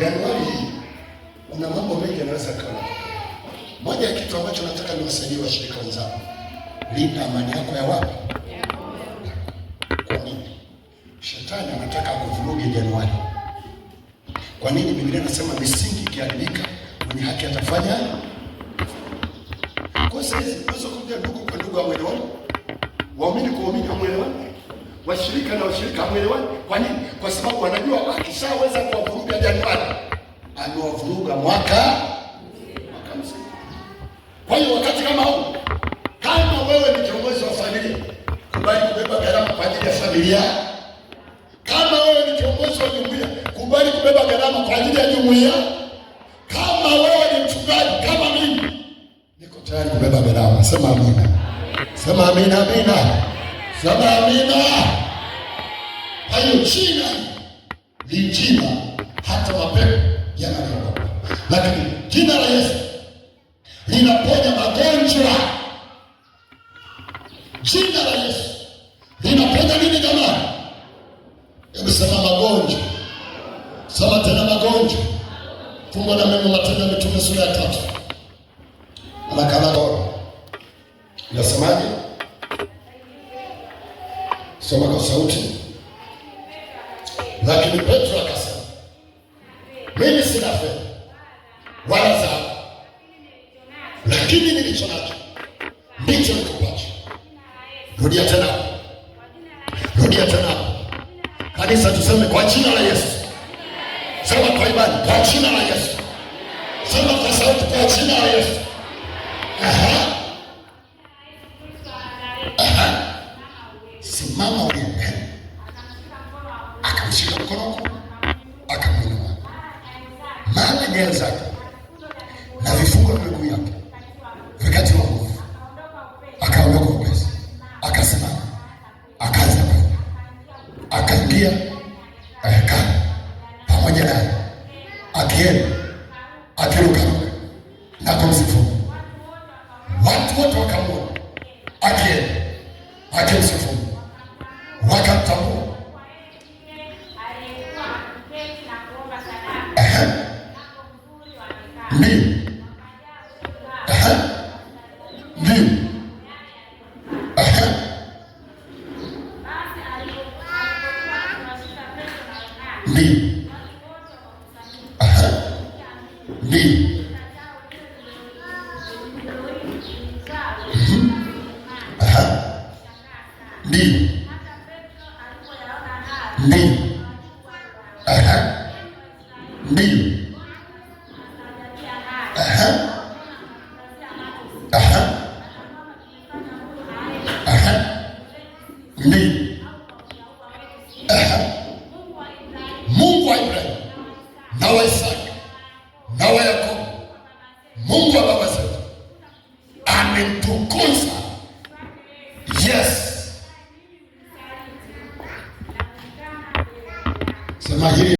Januari hii kuna mambo mengi yanaweza kuwa. Moja ya kitu ambacho nataka niwasaidie washirika wenzangu, linda amani yako ya wapi? Kwa nini? Shetani anataka kuvuruga Januari. Kwa nini? Biblia inasema misingi ikiharibika, mwenye haki atafanya. Kwa sababu unaweza kuja ndugu kwa ndugu hamwelewani, waamini kwa waamini hamwelewani, washirika na washirika hamwelewani. Kwa nini? Kwa sababu wanajua akishaweza kuwavuruga Januari, amewavuruga mwaka mzima. Kwa hiyo wakati kama huu, kama wewe ni kiongozi wa familia, kubali kubeba gharama kwa ajili ya familia. Kama wewe ni kiongozi wa jumuiya, kubali kubeba gharama kwa ajili ya jumuiya. Kama wewe ni mchungaji kama mimi, niko tayari kubeba gharama. Sema amina. Sema amina, amina. Sema amina. Hayo jina ni jina, hata mapepo yanaliogopa. Lakini jina la Yesu linaponya magonjwa. Jina la Yesu linaponya nini jamani? Hebu sema magonjwa. Sema tena magonjwa. Fungo na meno, Matendo ya Mitume sura ya 3. Anakana bora. Unasemaje? Soma kwa sauti. Lakini Petro akasema, mimi sina fedha wala dhahabu, lakini nilicho nacho ndicho nikupacho. Rudia tena. Rudia tena. Kanisa tuseme kwa jina la Yesu. Sema kwa imani, kwa jina la Yesu. Sema kwa sauti, kwa jina la Yesu. Simama uliye mbele. Akamshika mkono, akamwinua. Maana nyayo zake na vifungo vya miguu yake vikatiwa nguvu. Akaondoka upesi, akasimama, akaanza kwenda. Akaingia hekalu pamoja naye, akienda akirukaruka na kumsifu. Watu wote wakamwona akienda akimsifu, wakamtambua. Ndio. Ndio. Ndio. Ndio. Ndio. Ndio. Ndio. Mungu wa Ibrahimu na wa Isaka na wa Yakobo, Mungu wa baba zetu amemtukuza. Yes. Sema hili.